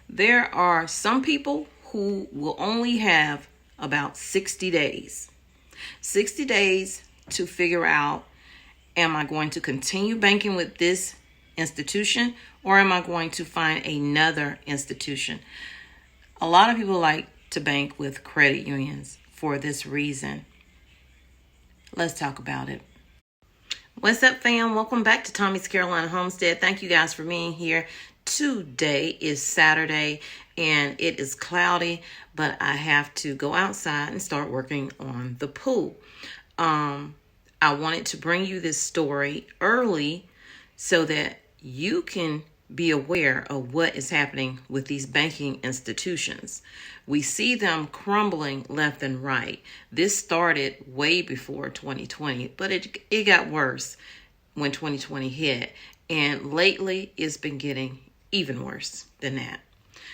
There are some people who will only have about 60 days. 60 days to figure out, am I going to continue banking with this institution or am I going to find another institution? A lot of people like to bank with credit unions for this reason. Let's talk about it. What's up, fam? Welcome back to Tommy's Carolina Homestead. Thank you guys for being here. Today is Saturday and it is cloudy, but I have to go outside and start working on the pool. I wanted to bring you this story early so that you can be aware of what is happening with these banking institutions. We see them crumbling left and right. This started way before 2020, but it got worse when 2020 hit. And lately, it's been getting even worse than that.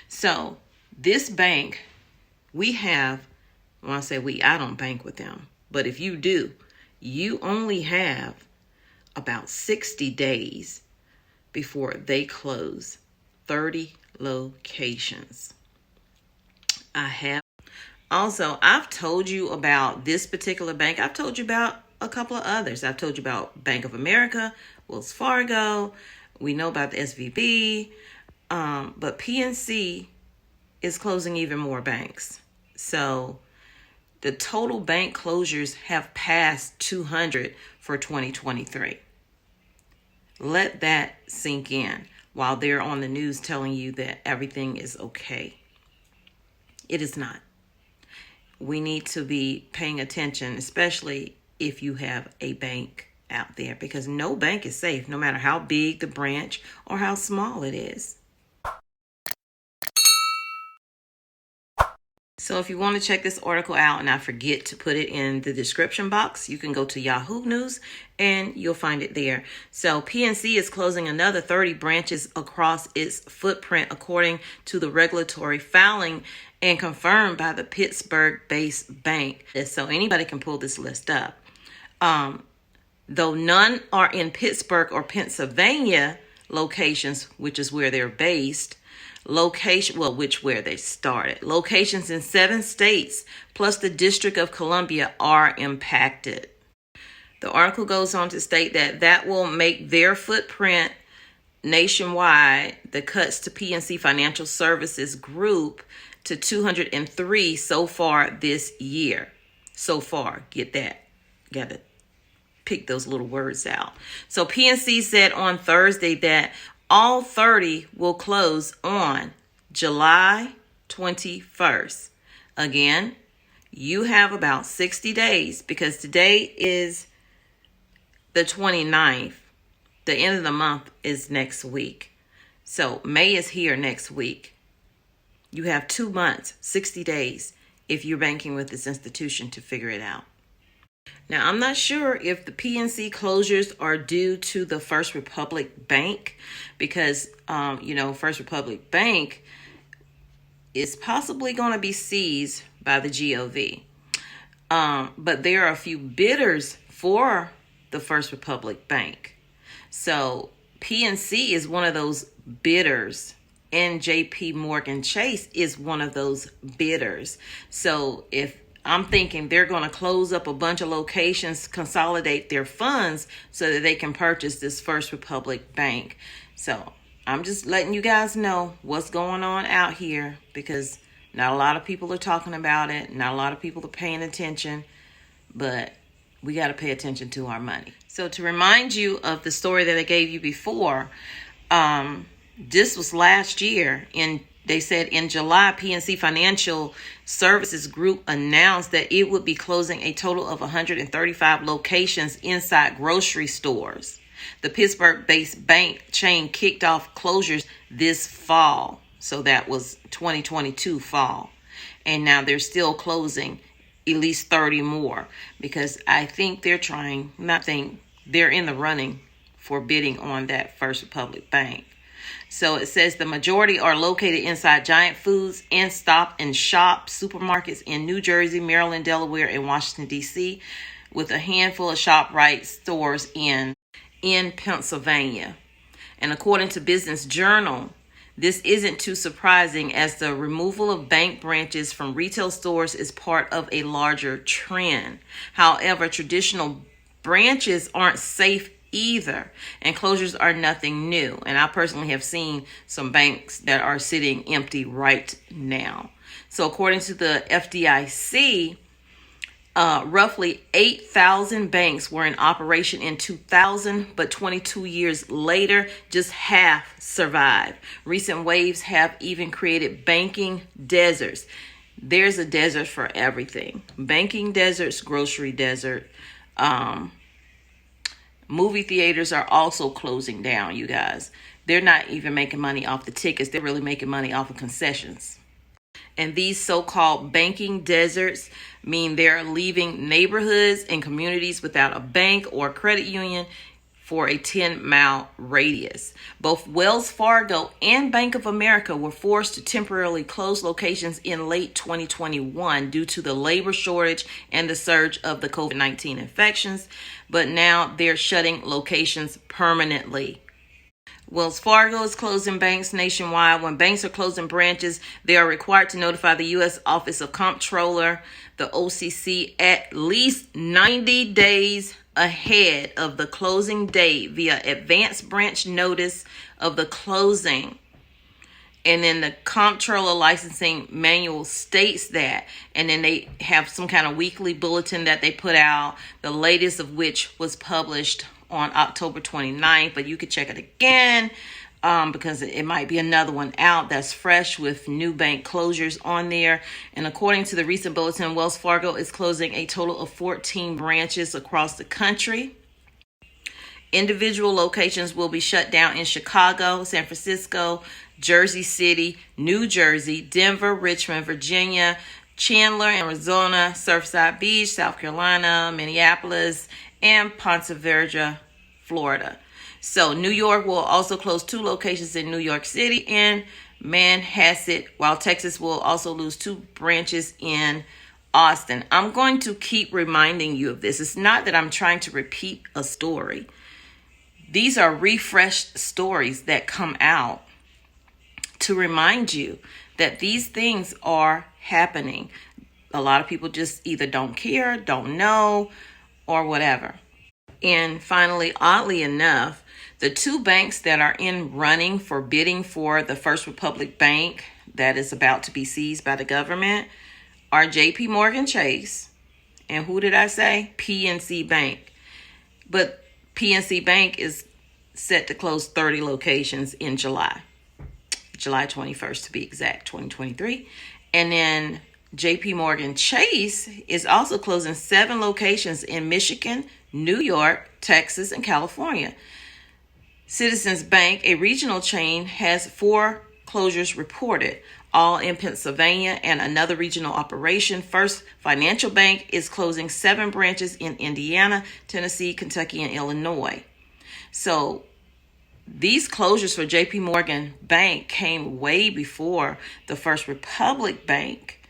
So this bank, we have, when I say we, I don't bank with them. But if you do, you only have about 60 days before they close. 30 locations. I've told you about this particular bank. I've told you about a couple of others. I've told you about Bank of America, Wells Fargo. We know about the SVB. But PNC is closing even more banks. So the total bank closures have passed 200 for 2023. Let that sink in while they're on the news telling you that everything is okay. It is not. We need to be paying attention, especially if you have a bank out there, because no bank is safe, no matter how big the branch or how small it is. So if you want to check this article out, and I forget to put it in the description box, you can go to Yahoo News and you'll find it there. So PNC is closing another 30 branches across its footprint, according to the regulatory filing and confirmed by the Pittsburgh-based bank. So anybody can pull this list up. Though none are in Pittsburgh or Pennsylvania locations, which is where they're based, where they started. Locations in 7 states plus the District of Columbia are impacted. The article goes on to state that will make their footprint nationwide. The cuts to PNC Financial Services Group to 203 so far this year. So far, get that. Got to pick those little words out. So PNC said on Thursday that all 30 will close on July 21st. Again, you have about 60 days because today is the 29th. The end of the month is next week. So May is here next week. You have 2 months, 60 days, if you're banking with this institution to figure it out. Now, I'm not sure if the PNC closures are due to the First Republic Bank because, First Republic Bank is possibly going to be seized by the GOV. But there are a few bidders for the First Republic Bank. So PNC is one of those bidders, and JP Morgan Chase is one of those bidders. So if I'm thinking they're going to close up a bunch of locations, consolidate their funds so that they can purchase this First Republic Bank. So I'm just letting you guys know what's going on out here because not a lot of people are talking about it. Not a lot of people are paying attention, but we got to pay attention to our money. So to remind you of the story that I gave you before, this was last year. They said in July, PNC Financial Services Group announced that it would be closing a total of 135 locations inside grocery stores. The Pittsburgh-based bank chain kicked off closures this fall. So that was 2022 fall. And now they're still closing at least 30 more because I think they're they're in the running for bidding on that First Republic Bank. So it says the majority are located inside Giant Foods and Stop and Shop supermarkets in New Jersey, Maryland, Delaware, and Washington, D.C., with a handful of ShopRite stores in Pennsylvania. And according to Business Journal, This isn't too surprising, as the removal of bank branches from retail stores is part of a larger trend. However, traditional branches aren't safe either, and closures are nothing new. And I personally have seen some banks that are sitting empty right now. So according to the FDIC, roughly 8,000 banks were in operation in 2000, but 22 years later, just half survived. Recent waves have even created banking deserts. There's a desert for everything. Banking deserts, grocery desert. Movie theaters are also closing down, you guys. They're not even making money off the tickets. They're really making money off of concessions. And these so-called banking deserts mean they're leaving neighborhoods and communities without a bank or credit union for a 10-mile radius. Both Wells Fargo and Bank of America were forced to temporarily close locations in late 2021 due to the labor shortage and the surge of the COVID-19 infections, but now they're shutting locations permanently. Wells Fargo is closing banks nationwide. When banks are closing branches, they are required to notify the U.S. Office of Comptroller, the OCC, at least 90 days ahead of the closing date via advance branch notice of the closing. And then the Comptroller licensing manual states that. And then they have some kind of weekly bulletin that they put out, the latest of which was published on October 29th, but you could check it again because it might be another one out that's fresh with new bank closures on there. And according to the recent bulletin, Wells Fargo is closing a total of 14 branches across the country. Individual locations will be shut down in Chicago, San Francisco, Jersey City, New Jersey, Denver, Richmond, Virginia, Chandler, Arizona, Surfside Beach, South Carolina, Minneapolis, and Ponce Vedra, Florida. So New York will also close 2 locations in New York City and Manhasset, while Texas will also lose 2 branches in Austin. I'm going to keep reminding you of this. It's not that I'm trying to repeat a story. These are refreshed stories that come out to remind you that these things are happening. A lot of people just either don't care, don't know, or whatever. And finally, oddly enough, the 2 banks that are in running for bidding for the First Republic Bank that is about to be seized by the government are JP Morgan Chase and who did I say? PNC Bank. But PNC Bank is set to close 30 locations in July 21st to be exact, 2023. And then JP Morgan Chase is also closing 7 locations in Michigan, New York, Texas, and California. Citizens Bank, a regional chain, has 4 closures reported, all in Pennsylvania, and another regional operation. First Financial Bank is closing 7 branches in Indiana, Tennessee, Kentucky, and Illinois. So these closures for JP Morgan Bank came way before the First Republic Bank.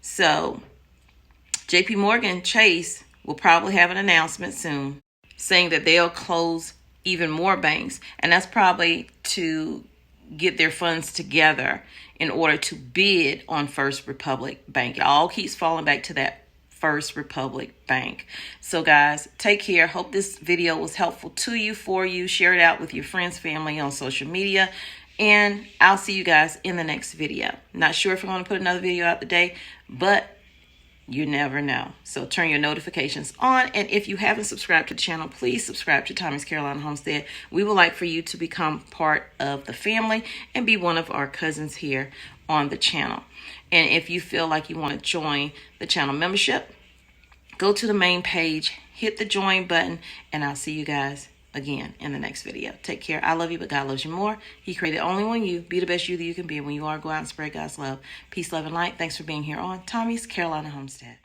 So JP Morgan Chase will probably have an announcement soon saying that they'll close even more banks. And that's probably to get their funds together in order to bid on First Republic Bank. It all keeps falling back to that First Republic Bank. So guys, take care. Hope this video was helpful to you, for you. Share it out with your friends, family on social media. And I'll see you guys in the next video. Not sure if I'm going to put another video out today, but you never know. So turn your notifications on. And if you haven't subscribed to the channel, please subscribe to Tommy's Carolina Homestead. We would like for you to become part of the family and be one of our cousins here on the channel. And if you feel like you want to join the channel membership, go to the main page, hit the join button, and I'll see you guys again in the next video. Take care. I love you, but God loves you more. He created only one you. Be the best you that you can be. And when you are, go out and spread God's love. Peace, love, and light. Thanks for being here on Tommy's Carolina Homestead.